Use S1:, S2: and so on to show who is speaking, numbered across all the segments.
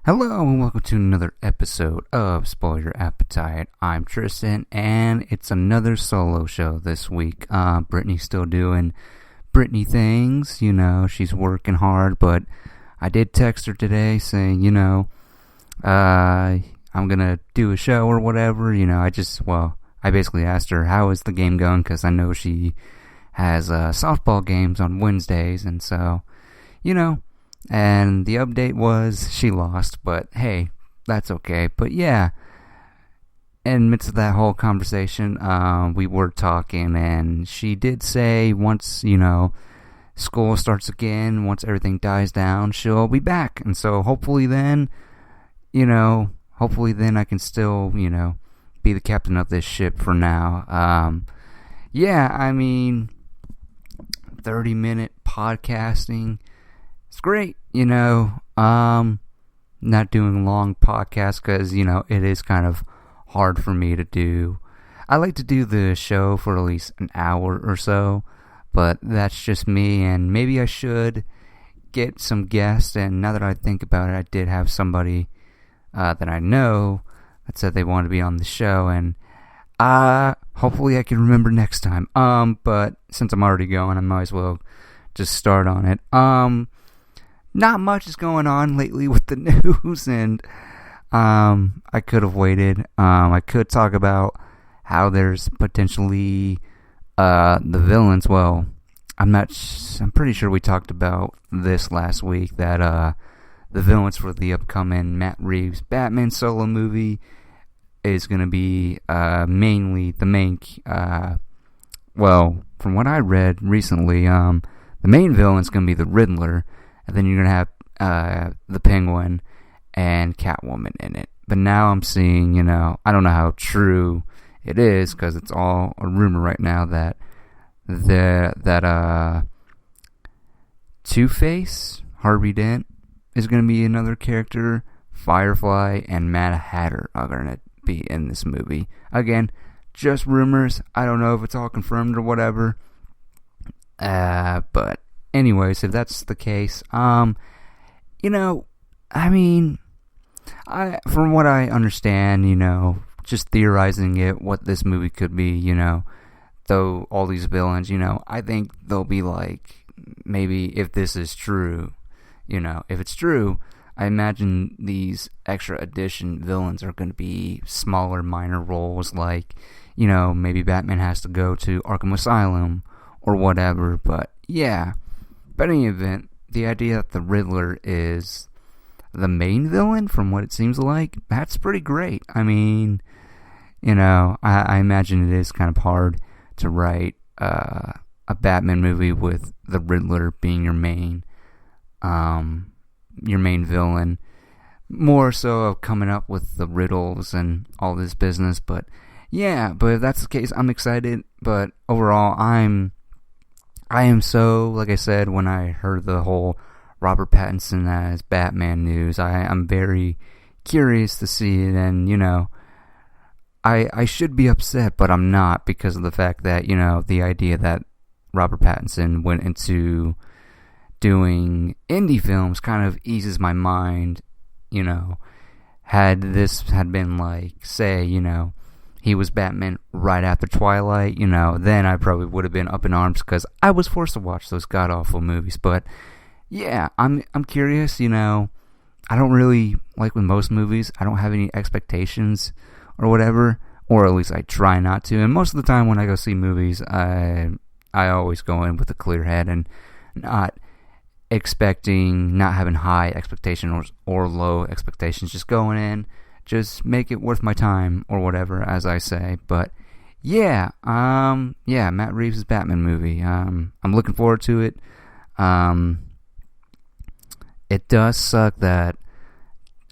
S1: Hello and welcome to another episode of Spoil Your Appetite. I'm Tristan and it's another solo show this week. Brittany's still doing Brittany things, she's working hard, but I did text her today saying, I'm gonna do a show or whatever, I basically asked her how is the game going because I know she has softball games on Wednesdays and so, and the update was she lost, but hey, that's okay. But yeah, in the midst of that whole conversation, we were talking, and she did say once, school starts again, once everything dies down, she'll be back. And so hopefully then I can still, be the captain of this ship for now. 30-minute podcasting. It's great, not doing long podcasts because, it is kind of hard for me to do. I like to do the show for at least an hour or so, but that's just me, and maybe I should get some guests, and now that I think about it, I did have somebody that I know that said they wanted to be on the show, and hopefully I can remember next time. But since I'm already going, I might as well just start on it. Not much is going on lately with the news, and I could have waited. I could talk about how there's potentially the villains. Well, I'm pretty sure we talked about this last week, that the villains for the upcoming Matt Reeves Batman solo movie is going to be mainly the main. From what I read recently, the main villain is going to be the Riddler. And then you're going to have the Penguin and Catwoman in it. But now I'm seeing, I don't know how true it is because it's all a rumor right now that Two-Face, Harvey Dent, is going to be another character. Firefly and Mad Hatter are going to be in this movie. Again, just rumors. I don't know if it's all confirmed or whatever. But anyways, if that's the case, from what I understand, just theorizing it, what this movie could be, though all these villains, I think they'll be like, maybe if this is true, if it's true, I imagine these extra edition villains are going to be smaller, minor roles, like, maybe Batman has to go to Arkham Asylum or whatever, but yeah. But in any event, the idea that the Riddler is the main villain, from what it seems like, that's pretty great. I imagine it is kind of hard to write a Batman movie with the Riddler being your main villain. More so of coming up with the riddles and all this business. But yeah, but if that's the case, I'm excited. But overall, I am so, like I said, when I heard the whole Robert Pattinson as Batman news, I'm very curious to see it, and, I should be upset, but I'm not, because of the fact that, the idea that Robert Pattinson went into doing indie films kind of eases my mind, had this had been like, say, he was Batman right after Twilight, then I probably would have been up in arms because I was forced to watch those god-awful movies. But yeah, I'm curious, I don't really, like with most movies, I don't have any expectations or whatever, or at least I try not to. And most of the time when I go see movies, I always go in with a clear head and not having high expectations or low expectations, just going in. Just make it worth my time, or whatever, as I say. But yeah, Matt Reeves' Batman movie. I'm looking forward to it. It does suck that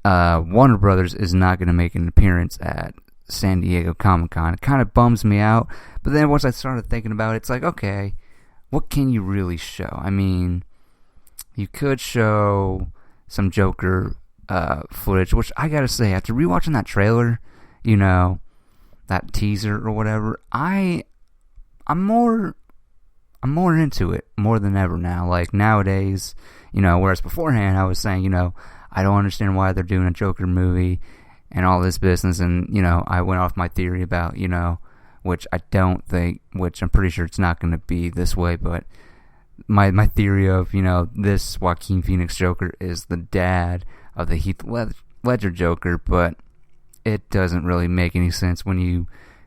S1: Warner Brothers is not going to make an appearance at San Diego Comic-Con. It kind of bums me out. But then once I started thinking about it, it's like, okay, what can you really show? You could show some Joker footage, which I gotta say, after rewatching that trailer, that teaser or whatever, I'm more into it more than ever now. Like nowadays, whereas beforehand I was saying, I don't understand why they're doing a Joker movie and all this business. And, I went off my theory about, which I don't think, which I'm pretty sure it's not going to be this way, but my theory of, this Joaquin Phoenix Joker is the dad of the Heath Ledger Joker, but it doesn't really make any sense when you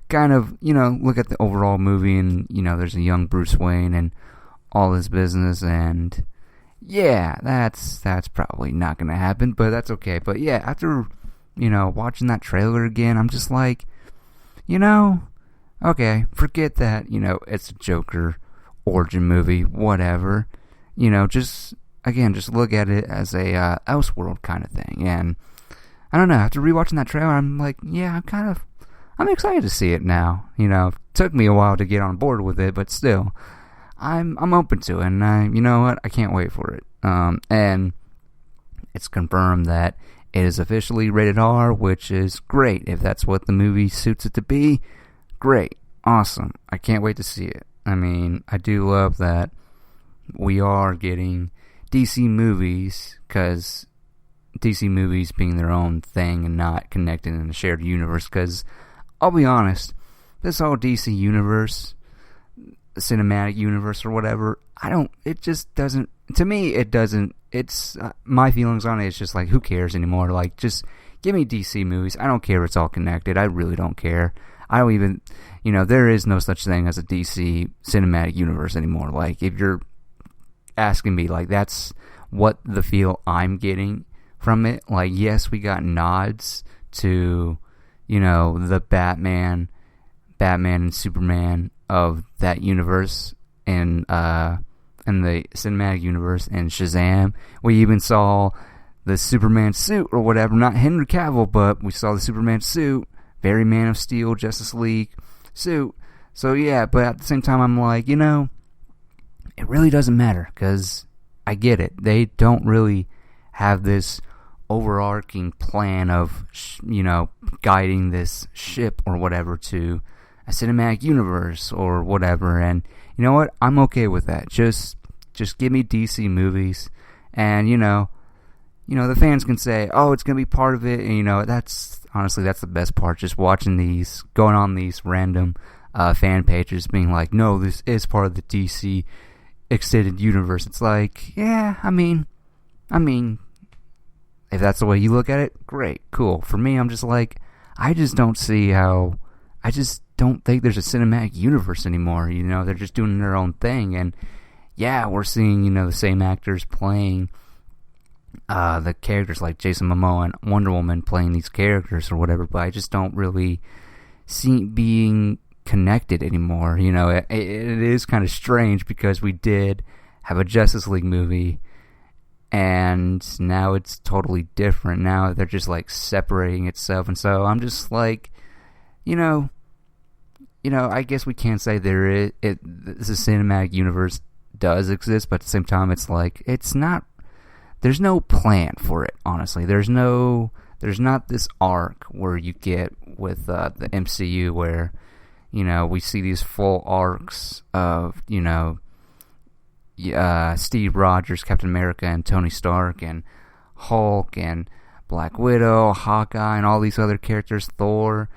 S1: kind of, look at the overall movie and, there's a young Bruce Wayne and all this business, and yeah, that's probably not going to happen, but that's okay. But yeah, after, watching that trailer again, I'm just like, okay, forget that, it's a Joker origin movie, whatever. Just look at it as a Elseworld kind of thing. And I don't know, after rewatching that trailer, I'm like, yeah, I'm excited to see it now. It took me a while to get on board with it, but still, I'm open to it, and you know what, I can't wait for it. And it's confirmed that it is officially rated R, which is great. If that's what the movie suits it to be, great, awesome. I can't wait to see it. I mean, I do love that we are getting DC movies, because DC movies being their own thing and not connected in a shared universe, because I'll be honest, this whole DC universe, cinematic universe or whatever, it just doesn't, to me, it doesn't, it's, my feelings on it, it's just like, who cares anymore? Like, just give me DC movies. I don't care if it's all connected. I really don't care. I don't even, there is no such thing as a DC cinematic universe anymore. Like, if you're asking me, like, that's what the feel I'm getting from it. Like, yes, we got nods to, the Batman and Superman of that universe in the cinematic universe, and Shazam. We even saw the Superman suit or whatever, not Henry Cavill, but we saw the Superman suit, very Man of Steel, Justice League suit. So yeah, but at the same time, I'm like, it really doesn't matter, because I get it. They don't really have this overarching plan of, guiding this ship or whatever to a cinematic universe or whatever. And you know what? I'm okay with that. Just give me DC movies, and the fans can say, oh, it's gonna be part of it, and that's honestly, that's the best part. Just watching these, going on these random fan pages, being like, no, this is part of the DC extended universe. It's like, yeah, I mean, if that's the way you look at it, great, cool. For me, I'm just like, I just don't see how, I just don't think there's a cinematic universe anymore. They're just doing their own thing, and yeah, we're seeing, the same actors playing the characters, like Jason Momoa and Wonder Woman playing these characters or whatever, but I just don't really see being connected anymore. It is kind of strange, because we did have a Justice League movie, and now it's totally different. Now they're just like separating itself, and so I'm just like, I guess we can't say this cinematic universe does exist, but at the same time, it's like, it's not, there's no plan for it, honestly. There's not this arc where you get with the MCU where, we see these full arcs of, Steve Rogers, Captain America, and Tony Stark, and Hulk, and Black Widow, Hawkeye, and all these other characters, Thor,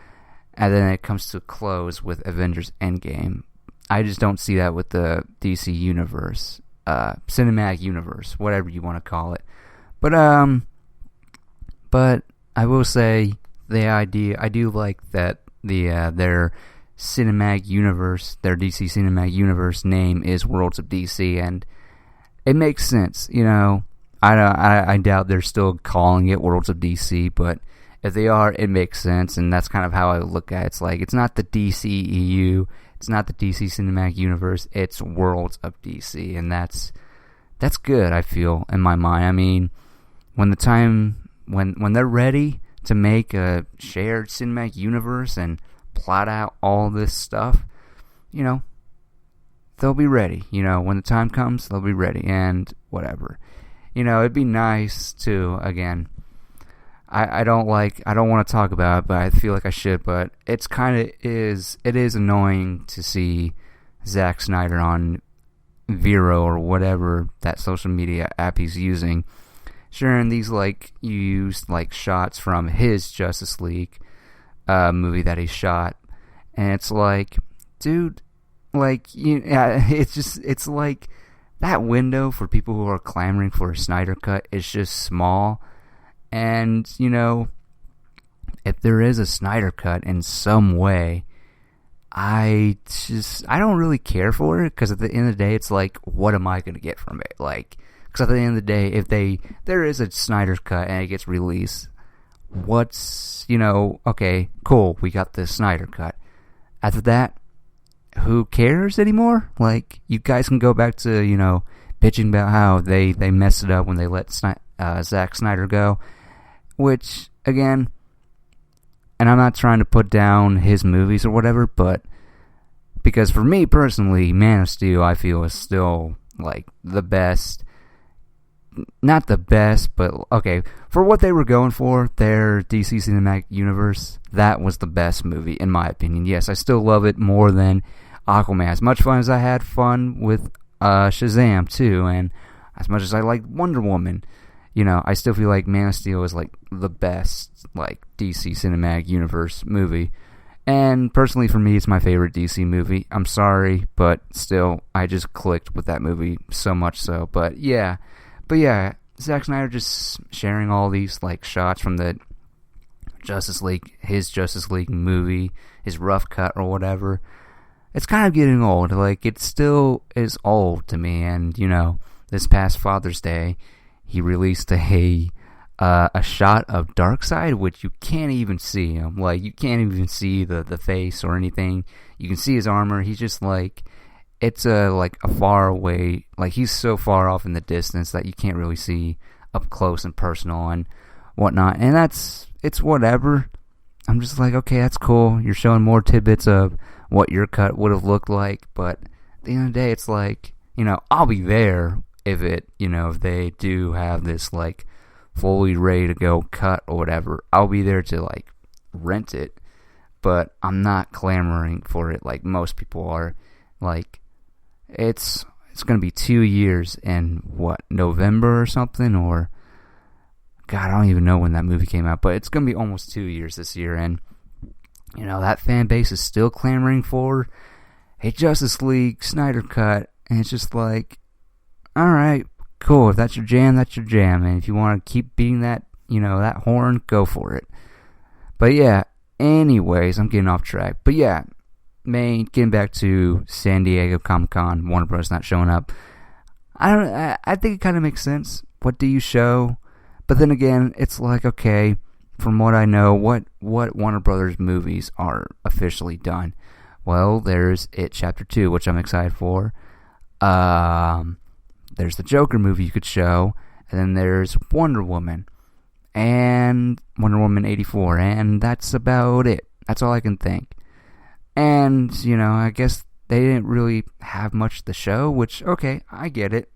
S1: and then it comes to a close with Avengers Endgame. I just don't see that with the DC universe, cinematic universe, whatever you want to call it. But I will say the idea, I do like that their cinematic universe, their DC cinematic universe name is Worlds of DC, and it makes sense. I doubt they're still calling it Worlds of DC, but if they are, it makes sense, and that's kind of how I look at it. It's like, it's not the DCEU, it's not the DC Cinematic Universe, it's Worlds of DC, and that's good, I feel, in my mind. I mean, when they're ready to make a shared cinematic universe and plot out all this stuff, they'll be ready. When the time comes, they'll be ready, and whatever. It'd be nice to, again, I don't want to talk about it, but I feel like I should, but it is annoying to see Zack Snyder on Vero or whatever that social media app he's using, sharing these like used like shots from his Justice League movie that he shot, and it's like, dude, like it's like that window for people who are clamoring for a Snyder cut is just small, and if there is a Snyder cut in some way, I don't really care for it, because at the end of the day, it's like, what am I going to get from it? Like, because at the end of the day, if there is a Snyder cut and it gets released, what's, okay, cool, we got the Snyder cut. After that, who cares anymore? Like, you guys can go back to, bitching about how they messed it up when they let Zack Snyder go, which, again, and I'm not trying to put down his movies or whatever, but because for me personally, Man of Steel, I feel, is still like the best. Not the best, but okay, for what they were going for, their DC Cinematic Universe, that was the best movie in my opinion. Yes, I still love it more than Aquaman. As much fun as I had fun with Shazam too, and as much as I liked Wonder Woman, I still feel like Man of Steel is like the best like DC Cinematic Universe movie. And personally for me, it's my favorite DC movie. I'm sorry, but still, I just clicked with that movie so much so. But yeah, Zack Snyder just sharing all these like shots from the Justice League, his Justice League movie, his rough cut or whatever. It's kind of getting old. Like, it still is old to me. And this past Father's Day, he released a shot of Darkseid, which you can't even see him. Like, you can't even see the face or anything. You can see his armor. He's just like, it's a far away, like he's so far off in the distance that you can't really see up close and personal and whatnot. And it's whatever. I'm just like, okay, that's cool. You're showing more tidbits of what your cut would have looked like. But at the end of the day, it's like, I'll be there if if they do have this like fully ready to go cut or whatever. I'll be there to like rent it, but I'm not clamoring for it like most people are. Like, it's gonna be 2 years in November or something, or God, I don't even know when that movie came out, but it's gonna be almost 2 years this year, and that fan base is still clamoring for a Justice League Snyder cut, and it's just like, all right, cool. If that's your jam, that's your jam, and if you want to keep beating that, that horn, go for it. But yeah, anyways, I'm getting off track. But yeah, getting back to San Diego Comic-Con, Warner Bros. Not showing up. I think it kind of makes sense. What do you show? But then again, it's like, okay, from what I know, what Warner Brothers movies are officially done? Well, there's It Chapter 2, which I'm excited for. There's the Joker movie you could show, and then there's Wonder Woman, and Wonder Woman 84, and that's about it. That's all I can think. And, I guess they didn't really have much to show, which, okay, I get it.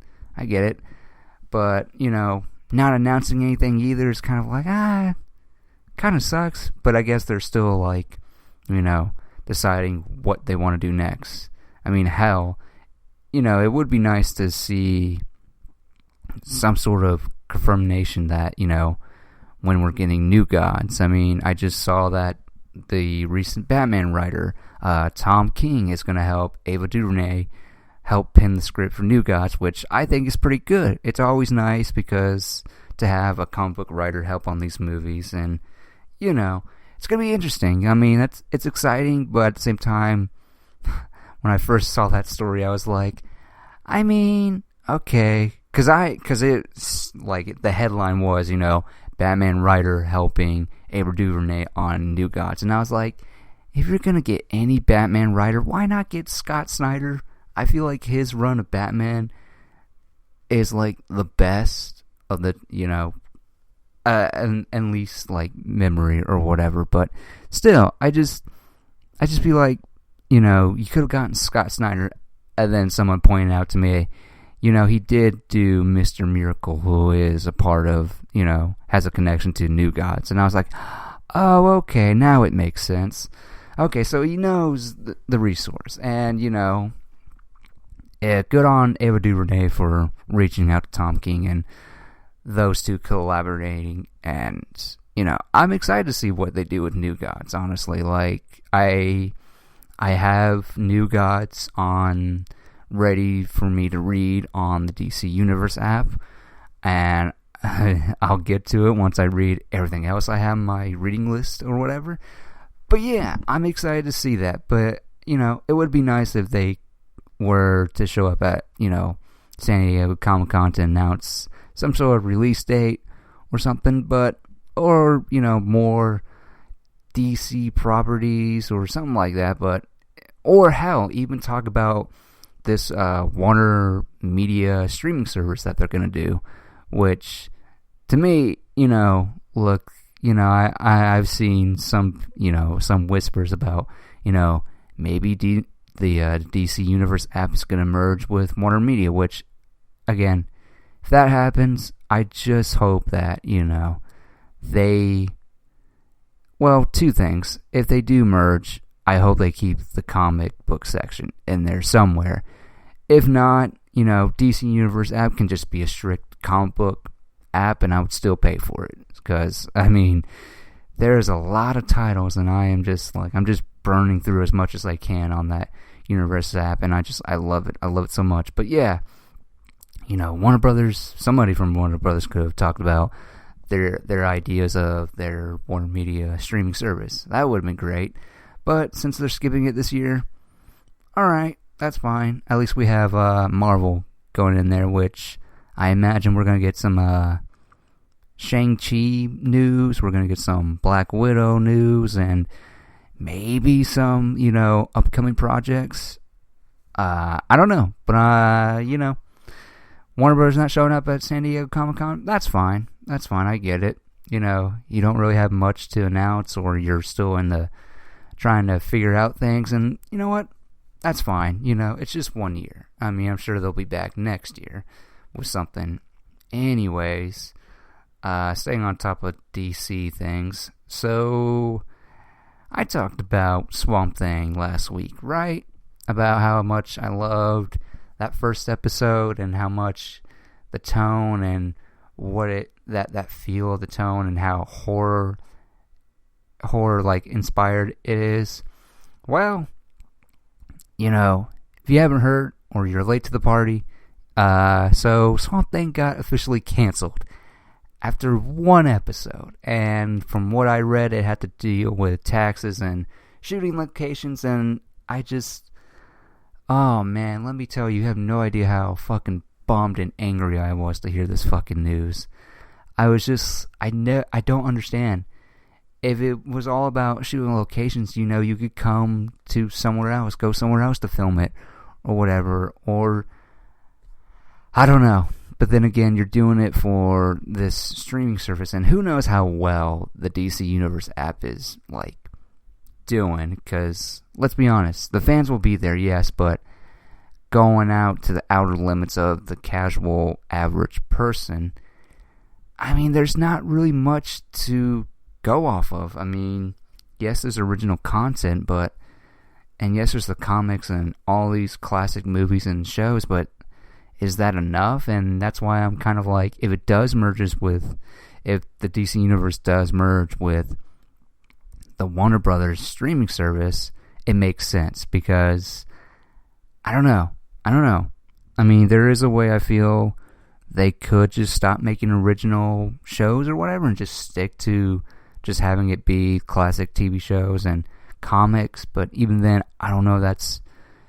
S1: But, not announcing anything either is kind of like, kind of sucks. But I guess they're still, like, deciding what they want to do next. I mean, hell, it would be nice to see some sort of confirmation that, when we're getting New Gods. I mean, I just saw that the recent Batman writer, Tom King, is going to help Ava DuVernay help pen the script for New Gods, which I think is pretty good. It's always nice because to have a comic book writer help on these movies, and it's going to be interesting. I mean, it's exciting, but at the same time, when I first saw that story, I was like, I mean, okay, because it's like the headline was, Batman writer helping Ava DuVernay on New Gods, and I was like, if you're gonna get any Batman writer, why not get Scott Snyder? I feel like his run of Batman is like the best of the, at least like memory or whatever. But still, I just feel like, you could have gotten Scott Snyder, and then someone pointed out to me, he did do Mr. Miracle, who is a part of, has a connection to New Gods, and I was like, oh, okay, now it makes sense. Okay, so he knows the resource, and, good on Ava DuVernay for reaching out to Tom King and those two collaborating, and I'm excited to see what they do with New Gods. Honestly, like I have New Gods on ready for me to read on the DC Universe app, and I'll get to it once I read everything else I have on my reading list or whatever. But yeah, I'm excited to see that. But it would be nice if they were to show up at San Diego Comic-Con to announce some sort of release date or something, or more DC properties or something like that, or hell, even talk about this Warner Media streaming service that they're going to do, which to me, look, I've seen some whispers about, maybe the DC Universe app is going to merge with Warner Media, which, again, if that happens, I just hope that, two things. If they do merge, I hope they keep the comic book section in there somewhere. If not, DC Universe app can just be a strict comic book app, and I would still pay for it. Because, there's a lot of titles, and I'm just burning through as much as I can on that Universe app, and I love it. I love it so much. But yeah, Warner Brothers, somebody from Warner Brothers could have talked about their ideas of their Warner Media streaming service. That would have been great. But since they're skipping it this year, alright, that's fine. At least we have Marvel going in there, which I imagine we're going to get some Shang-Chi news, we're going to get some Black Widow news, and maybe some, upcoming projects. I don't know, but, Warner Bros. Not showing up at San Diego Comic-Con, that's fine, I get it. You don't really have much to announce, or you're still in the trying to figure out things, and you know what? That's fine. It's just 1 year. I'm sure they'll be back next year with something. Anyways, staying on top of DC things. So, I talked about Swamp Thing last week, right? About how much I loved that first episode, and how much the tone and what that feel of the tone, and how horror like inspired it is. Well, if you haven't heard, or you're late to the party, so Swamp Thing got officially canceled after one episode, and from what I read, it had to deal with taxes and shooting locations, and oh man, let me tell you, you have no idea how fucking bummed and angry I was to hear this fucking news. I don't understand. If it was all about shooting locations, you could come to somewhere else, go somewhere else to film it, or whatever, or I don't know. But then again, you're doing it for this streaming service, and who knows how well the DC Universe app is, doing, because, let's be honest, the fans will be there, yes, but going out to the outer limits of the casual, average person, there's not really much to go off of. Yes, there's original content, and yes, there's the comics and all these classic movies and shows, but is that enough? And that's why I'm kind of like, if the DC Universe does merge with the Warner Brothers streaming service, it makes sense, because I don't know. There is a way I feel they could just stop making original shows or whatever, and just stick to just having it be classic TV shows and comics, but even then, I don't know if that's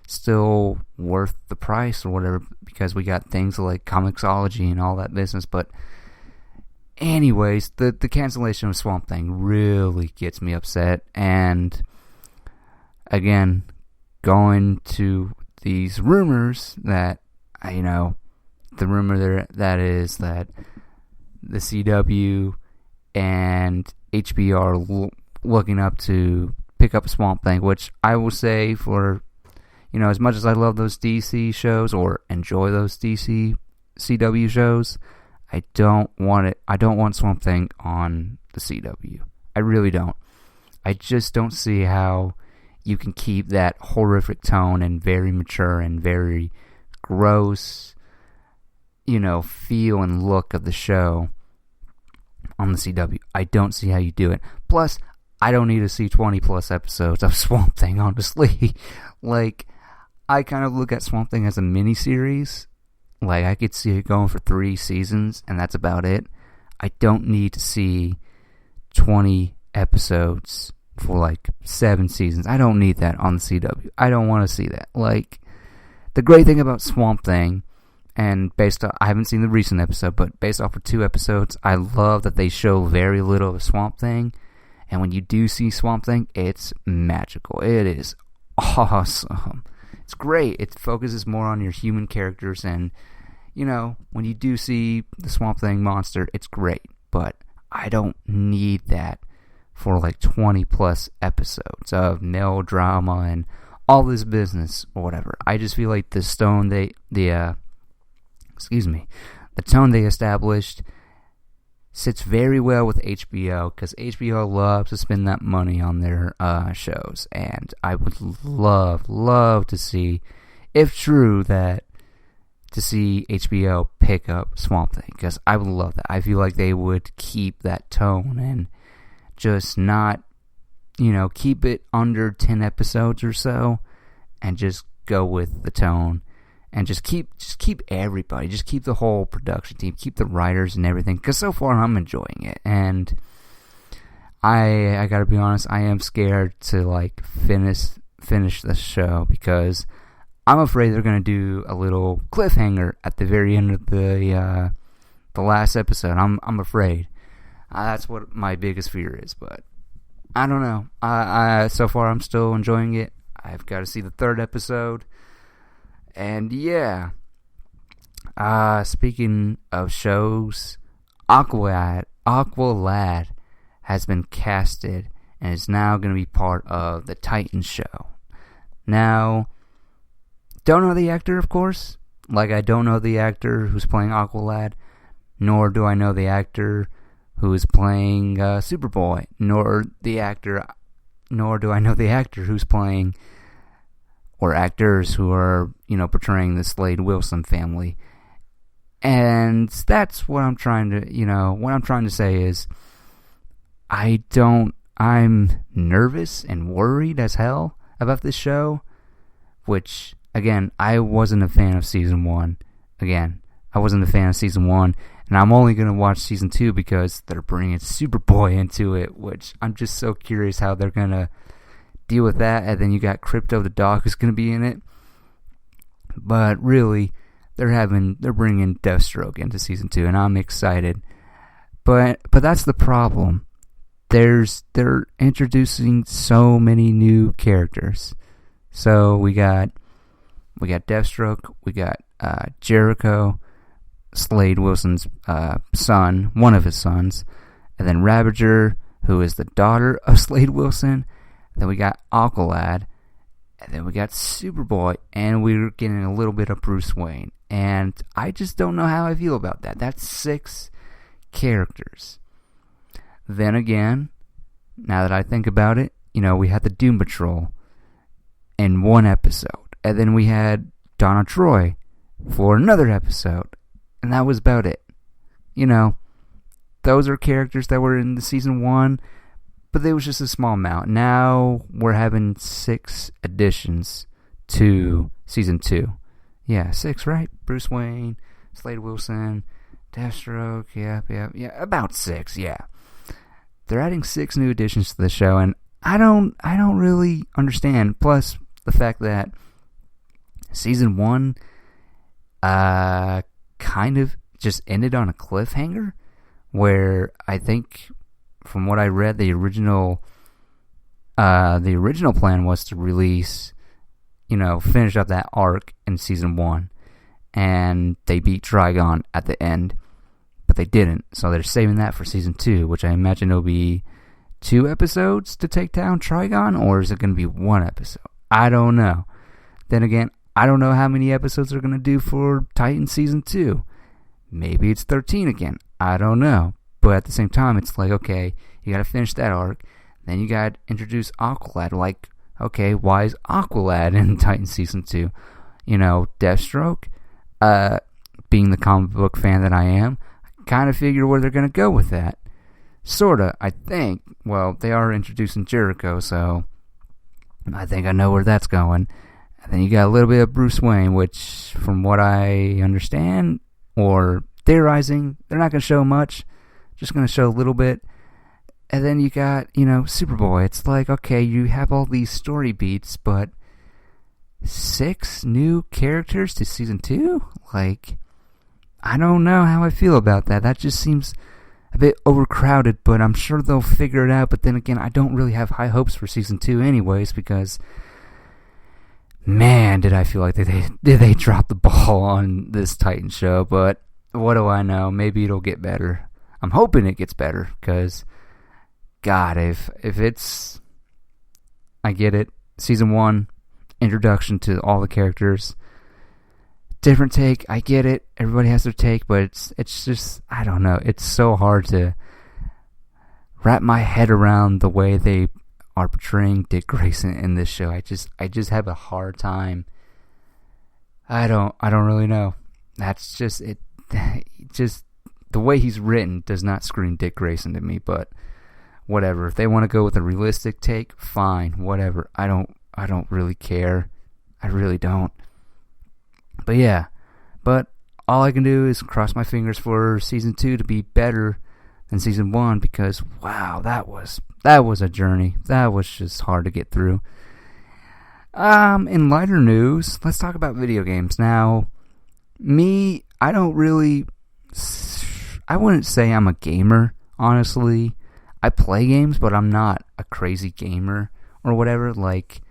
S1: still worth the price or whatever, because we got things like Comixology and all that business. But anyways, the cancellation of Swamp Thing really gets me upset, and again, going to these rumors that, the rumor there that is that the CW and HBO are looking up to pick up Swamp Thing, which I will say, for as much as I love those DC shows or enjoy those DC CW shows, I don't want Swamp Thing on the CW. I really don't. I just don't see how you can keep that horrific tone and very mature and very gross feel and look of the show on the CW. I don't see how you do it. Plus, I don't need to see 20 plus episodes of Swamp Thing, honestly. Like, I kind of look at Swamp Thing as a mini-series. Like, I could see it going for 3 seasons, and that's about it. I don't need to see 20 episodes for, like, 7 seasons. I don't need that on the CW. I don't want to see that. Like, the great thing about Swamp Thing, and I haven't seen the recent episode, but based off of 2 episodes, I love that they show very little of Swamp Thing. And when you do see Swamp Thing, it's magical. It is awesome. It's great. It focuses more on your human characters, and, when you do see the Swamp Thing monster, it's great. But I don't need that for like 20 plus episodes of melodrama and all this business or whatever. I just feel like the tone they established sits very well with HBO, because HBO loves to spend that money on their shows, and I would love to see, if true, to see HBO pick up Swamp Thing, because I would love that. I feel like they would keep that tone and just not, keep it under 10 episodes or so, and just go with the tone. And just keep everybody, just keep the whole production team, keep the writers and everything. Because so far I'm enjoying it, and I gotta be honest, I am scared to like finish the show, because I'm afraid they're gonna do a little cliffhanger at the very end of the last episode. I'm afraid. That's what my biggest fear is, but I don't know. I so far I'm still enjoying it. I've got to see the 3rd episode. And yeah, speaking of shows, Aqualad has been casted and is now going to be part of the Titans show. Now, don't know the actor, of course. Like, I don't know the actor who's playing Aqualad, nor do I know the actor who is playing Superboy, nor do I know the actor who's playing, or actors who are, portraying the Slade Wilson family. And that's what I'm trying to say is, I'm nervous and worried as hell about this show, which, again, I wasn't a fan of season 1. And I'm only going to watch season 2 because they're bringing Superboy into it, which I'm just so curious how they're going to deal with that. And then you got Crypto the dog who's going to be in it. But really, they're bringing Deathstroke into season 2, and I'm excited. But that's the problem. They're introducing so many new characters. So we got Deathstroke, we got Jericho, Slade Wilson's son, one of his sons, and then Ravager, who is the daughter of Slade Wilson. Then we got Aqualad, and then we got Superboy, and we're getting a little bit of Bruce Wayne. And I just don't know how I feel about that. That's 6 characters. Then again, now that I think about it, we had the Doom Patrol in 1 episode. And then we had Donna Troy for another episode. And that was about it. Those are characters that were in the season 1, but they was just a small amount. Now we're having 6 additions to season 2. Yeah, 6, right? Bruce Wayne, Slade Wilson, Deathstroke, yeah, about 6, yeah. They're adding 6 new additions to the show, and I don't really understand. Plus, the fact that season 1 kind of just ended on a cliffhanger, where I think, from what I read, the original plan was to release, finish up that arc in season 1, and they beat Trigon at the end, but they didn't, so they're saving that for season 2, which I imagine will be 2 episodes to take down Trigon, or is it going to be 1 episode? I don't know. Then again, I don't know how many episodes they're going to do for Titan season 2. Maybe it's 13 again. I don't know. But at the same time, it's like, okay, you got to finish that arc. Then you got to introduce Aqualad. Like, okay, why is Aqualad in Titan season 2? Deathstroke? being the comic book fan that I am, I kind of figure where they're going to go with that. Sorta, I think. Well, they are introducing Jericho, so I think I know where that's going. And then you got a little bit of Bruce Wayne, which, from what I understand, or theorizing, they're not going to show much. Just going to show a little bit. And then you got, Superboy. It's like, okay, you have all these story beats, but 6 new characters to season 2? Like, I don't know how I feel about that. That just seems a bit overcrowded, but I'm sure they'll figure it out. But then again, I don't really have high hopes for season 2 anyways, because, man, did I feel like they drop the ball on this Titan show. But what do I know? Maybe it'll get better. I'm hoping it gets better, because, God, if it's... I get it. Season 1, introduction to all the characters. Different take, I get it. Everybody has their take, but it's just, I don't know. It's so hard to wrap my head around the way they are portraying Dick Grayson in this show. I just have a hard time. I don't really know. That's just it. Just the way he's written does not scream Dick Grayson to me. But whatever. If they want to go with a realistic take, fine. Whatever. I don't really care. I really don't. But yeah, but all I can do is cross my fingers for season 2 to be better than season 1, because wow, that was a journey. That was just hard to get through. In lighter news, let's talk about video games. Now, me, I wouldn't say I'm a gamer, honestly. I play games, but I'm not a crazy gamer or whatever. Like,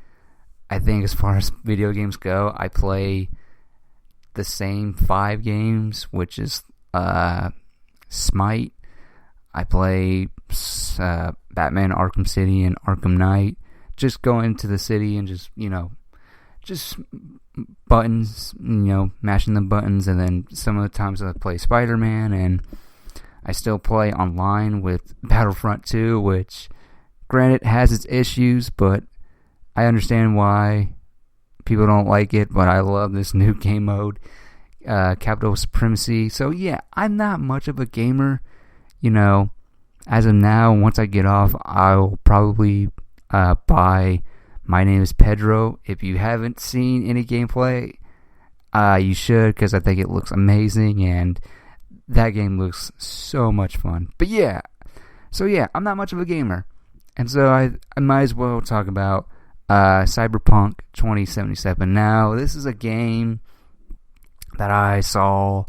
S1: I think as far as video games go, I play the same 5 games, which is Smite. I play Batman Arkham City and Arkham Knight. Just go into the city and just buttons, mashing the buttons. And then some of the times I play Spider-Man, and I still play online with Battlefront 2, which, granted, has its issues, but I understand why people don't like it, but I love this new game mode, Capital Supremacy. So yeah, I'm not much of a gamer, as of now. Once I get off, I'll probably buy My Name is Pedro. If you haven't seen any gameplay, you should, because I think it looks amazing, and that game looks so much fun. But yeah, I'm not much of a gamer, and so I might as well talk about Cyberpunk 2077. Now, this is a game that I saw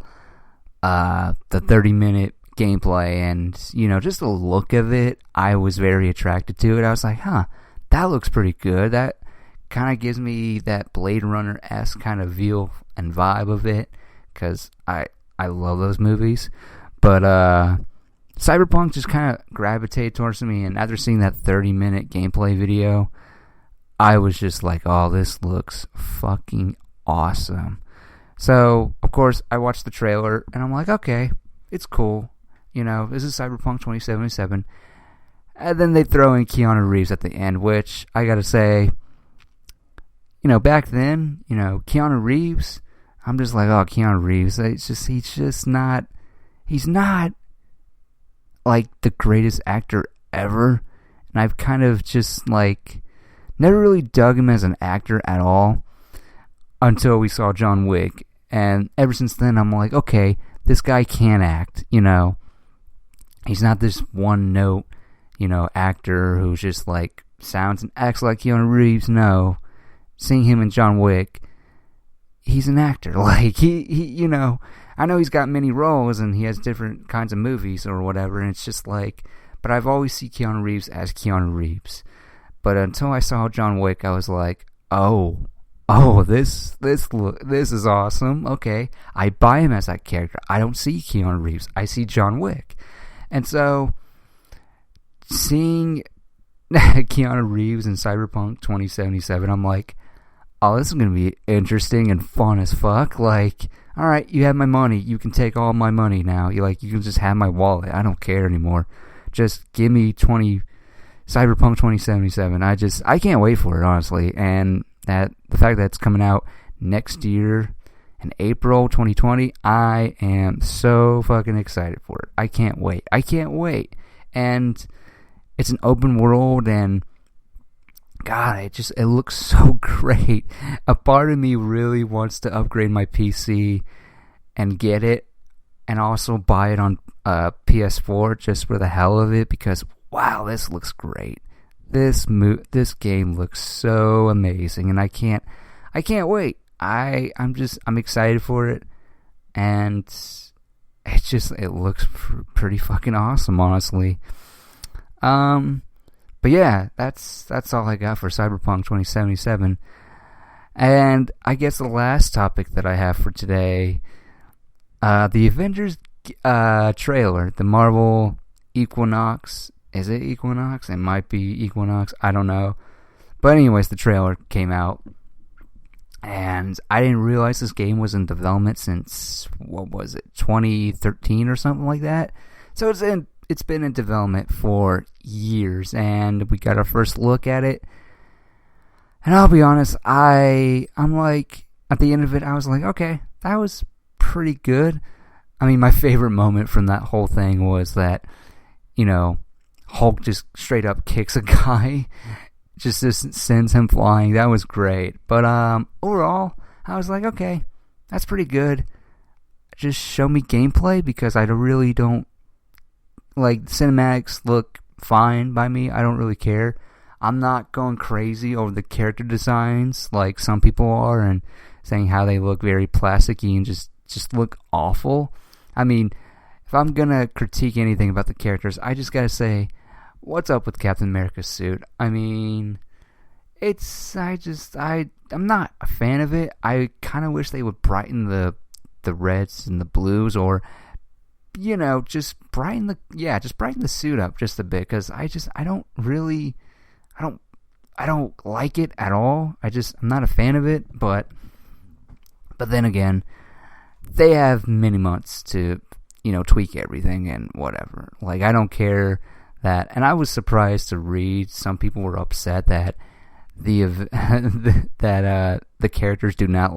S1: the 30-minute gameplay, and, just the look of it, I was very attracted to it. I was like, that looks pretty good. That kind of gives me that Blade Runner-esque kind of feel and vibe of it, because I love those movies. But Cyberpunk just kind of gravitated towards me, and after seeing that 30-minute gameplay video, I was just like, oh, this looks fucking awesome. So, of course, I watched the trailer, and I'm like, okay, it's cool. This is Cyberpunk 2077. And then they throw in Keanu Reeves at the end, which, I gotta say, back then, Keanu Reeves, I'm just like, oh, Keanu Reeves, he's not, like, the greatest actor ever. And I've kind of just, like, never really dug him as an actor at all until we saw John Wick. And ever since then, I'm like, okay, this guy can act, He's not this one-note, actor who's just, like, sounds and acts like Keanu Reeves. No. Seeing him in John Wick, he's an actor. Like, he I know he's got many roles and he has different kinds of movies or whatever, and it's just like, but I've always seen Keanu Reeves as Keanu Reeves. But until I saw John Wick, I was like, oh, this is awesome. Okay, I buy him as that character. I don't see Keanu Reeves. I see John Wick. And so, seeing Keanu Reeves in Cyberpunk 2077, I'm like, oh, this is going to be interesting and fun as fuck. Like, all right, you have my money. You can take all my money now. You can just have my wallet. I don't care anymore. Just give me Cyberpunk 2077. I can't wait for it, honestly. And the fact that it's coming out next year in April 2020. I am so fucking excited for it. I can't wait. And it's an open world, and God, it looks so great. A part of me really wants to upgrade my PC and get it, and also buy it on PS4 just for the hell of it, because wow, this looks great. This game looks so amazing, and I can't wait. I'm excited for it, and it looks pretty fucking awesome, honestly. But yeah, that's all I got for Cyberpunk 2077. And I guess the last topic that I have for today, the Avengers trailer, the Marvel Equinox. Is it Equinox? It might be Equinox. I don't know. But anyways, the trailer came out, and I didn't realize this game was in development since, 2013 or something like that. So it's been in development for years, and we got our first look at it. And I'll be honest, I'm like, at the end of it, I was like, okay, that was pretty good. I mean, my favorite moment from that whole thing was that, Hulk just straight up kicks a guy, just sends him flying. That was great. But overall, I was like, okay, that's pretty good. Just show me gameplay, because I really don't, like, cinematics look fine by me. I don't really care. I'm not going crazy over the character designs like some people are, and saying how they look very plasticky and just look awful. I mean, if I'm gonna critique anything about the characters, I just gotta say, what's up with Captain America's suit? I mean, I'm not a fan of it. I kind of wish they would brighten the reds and the blues, or just brighten the suit up just a bit, because I don't like it at all. I'm not a fan of it, but then again, they have many months to tweak everything and whatever. Like, I don't care that. And I was surprised to read some people were upset that the characters do not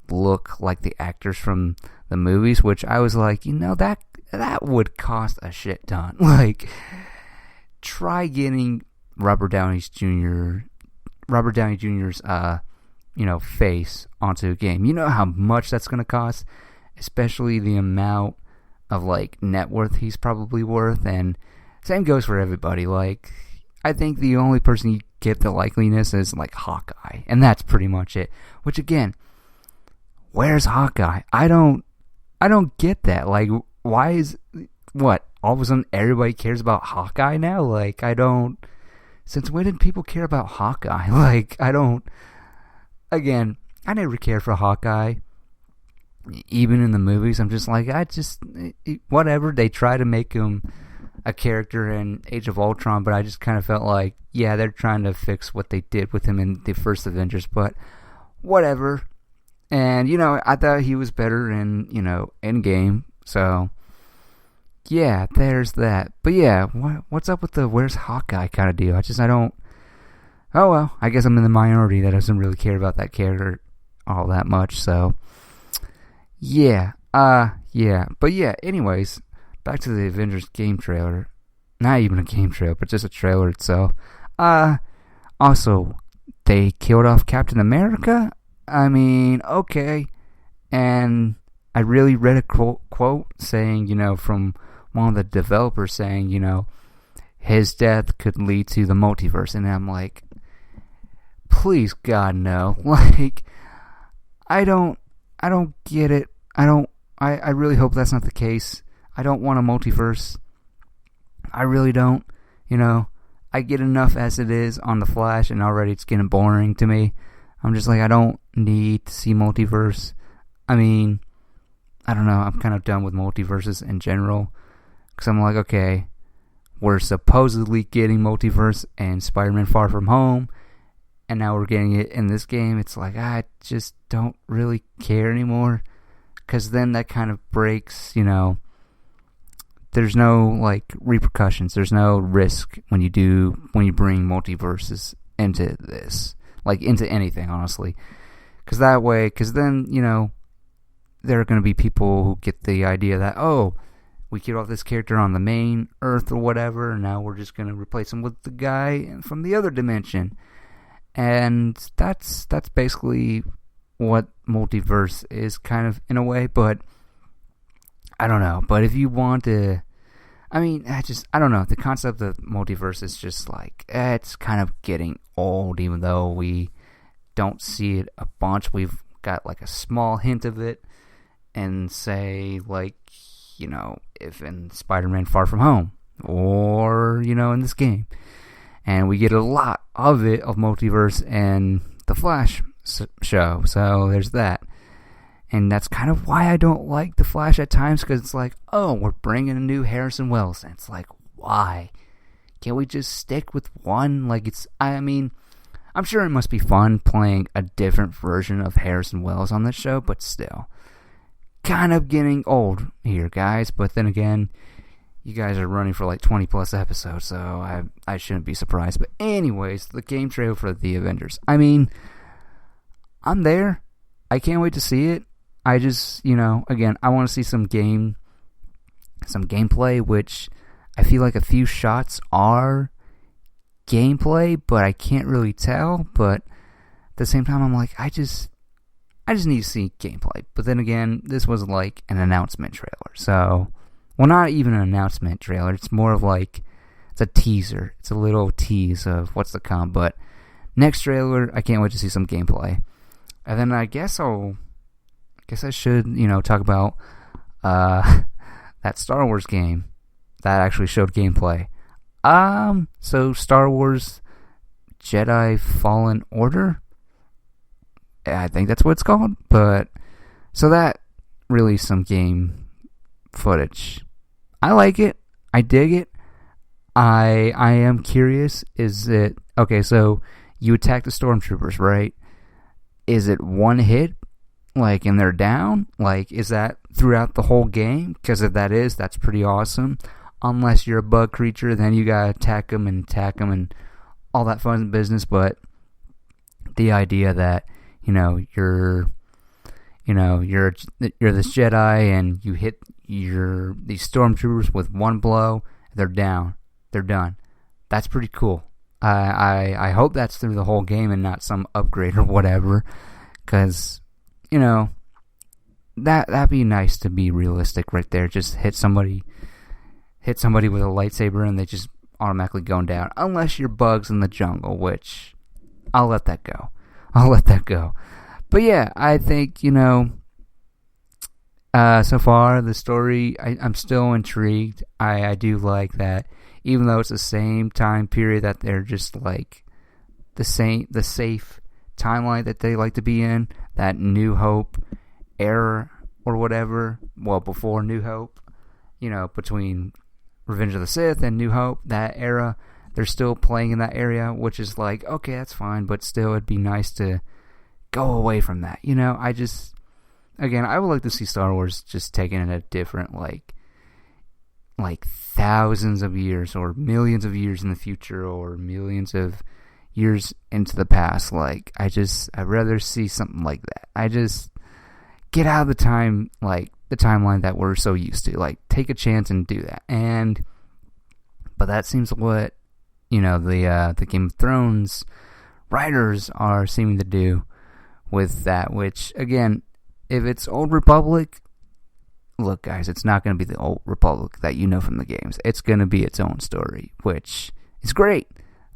S1: look like the actors from the movies, which I was like, that would cost a shit ton. Like, try getting Robert Downey Jr.'s face onto a game. You know how much that's going to cost, especially the amount of net worth he's probably worth. And same goes for everybody. Like, I think the only person you get the likeliness is Hawkeye, and that's pretty much it. Which, again, where's Hawkeye? I don't get that. Like, why is all of a sudden everybody cares about Hawkeye now? Like, I don't. Since when did people care about Hawkeye? Like, I don't. Again, I never cared for Hawkeye. Even in the movies, I'm just like, whatever. They try to make him a character in Age of Ultron, but I just kind of felt like, yeah, they're trying to fix what they did with him in the first Avengers, but whatever. And, I thought he was better in, Endgame, so yeah, there's that. But yeah, what's up with the where's Hawkeye kind of deal? I don't. Oh well, I guess I'm in the minority that doesn't really care about that character all that much. So yeah. But yeah. Anyways, back to the Avengers game trailer. Not even a game trailer, but just a trailer itself. Also, they killed off Captain America. I mean, okay. And I really read a quote saying, from one of the developers saying, his death could lead to the multiverse. And I'm like, please, God, no. Like, I don't get it. I really hope that's not the case. I don't want a multiverse. I really don't. I get enough as it is on The Flash, and already it's getting boring to me. I'm just like, I don't need to see multiverse. I mean, I don't know. I'm kind of done with multiverses in general. Because I'm like, okay, we're supposedly getting multiverse in Spider-Man Far From Home, and now we're getting it in this game. It's like, I just don't really care anymore. Because then that kind of breaks, there's no, repercussions. There's no risk when you bring multiverses into this. Into anything, honestly. Because then, there are going to be people who get the idea that, oh, we killed off this character on the main Earth or whatever, and now we're just going to replace him with the guy from the other dimension. And that's basically what multiverse is, kind of, in a way. But I don't know. But if you want to, I mean, I don't know. The concept of multiverse is just like, it's kind of getting old, even though we don't see it a bunch. We've got like a small hint of it, and say, like, you know, if in Spider-Man Far From Home, or, you know, in this game. And we get a lot of it, of multiverse, in the Flash show. So there's that. And that's kind of why I don't like the Flash at times, because it's like, oh, we're bringing a new Harrison Wells. And it's like, why? Can't we just stick with one? Like, I mean, I'm sure it must be fun playing a different version of Harrison Wells on this show, but still. Kind of getting old here, guys. But then again, you guys are running for like 20 plus episodes, so I shouldn't be surprised. But anyways, the game trailer for The Avengers. I mean, I'm there. I can't wait to see it. I just, you know, again, I want to see some gameplay, which I feel like a few shots are gameplay, but I can't really tell. But at the same time, I'm like, I just need to see gameplay. But then again, this was like an announcement trailer. So, well, not even an announcement trailer. It's more of like, it's a teaser. It's a little tease of what's to come. But next trailer, I can't wait to see some gameplay. And then I guess I should, you know, talk about that Star Wars game that actually showed gameplay. So Star Wars Jedi Fallen Order, I think that's what it's called. But so that released some game footage. I like it. I dig it. I am curious. Is it okay? So you attack the stormtroopers, right? Is it one hit, like, and they're down? Like, is that throughout the whole game? Because if that is, that's pretty awesome. Unless you're a bug creature, then you gotta attack them and all that fun business. But the idea that, you know, you're this Jedi and you hit these stormtroopers with one blow, they're down, they're done. That's pretty cool. I hope that's through the whole game and not some upgrade or whatever, because, you know, that'd be nice to be realistic right there. Just hit somebody with a lightsaber and they just automatically going down, unless you're bugs in the jungle, which I'll let that go. But yeah, I think, you know, so far the story, I'm still intrigued. I do like that, even though it's the same time period that they're just like the safe timeline that they like to be in, that New Hope era or whatever. Well, before New Hope, you know, between Revenge of the Sith and New Hope, that era, they're still playing in that area, which is like, okay, that's fine, but still it'd be nice to go away from that. You know, I would like to see Star Wars just taken in a different, like thousands of years or millions of years in the future or millions of years into the past. Like, I'd rather see something like that. I just get out of the timeline that we're so used to. Like, take a chance and do that. But that seems what, you know, the Game of Thrones writers are seeming to do with that, which, again, if it's Old Republic, look, guys, it's not going to be the Old Republic that you know from the games. It's going to be its own story, which is great.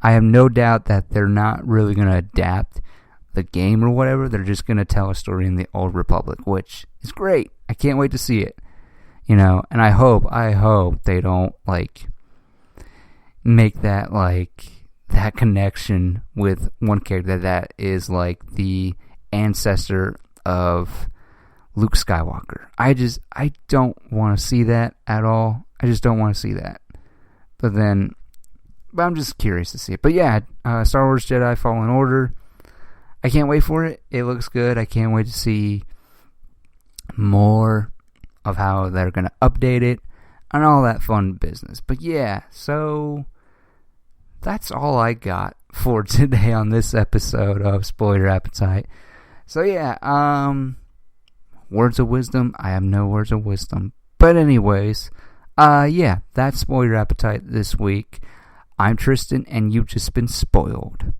S1: I have no doubt that they're not really going to adapt the game or whatever. They're just going to tell a story in the Old Republic, which is great. I can't wait to see it. You know, and I hope they don't, like, make that, like, that connection with one character that is, like, the ancestor of Luke Skywalker. I don't want to see that at all. I just don't want to see that. But I'm just curious to see it. But yeah, Star Wars Jedi Fallen Order, I can't wait for it. It looks good. I can't wait to see more of how they're going to update it and all that fun business. But yeah, so that's all I got for today on this episode of Spoiler Appetite. So yeah, words of wisdom, I have no words of wisdom. But anyways, yeah, that's Spoil Your Appetite this week. I'm Tristan, and you've just been spoiled.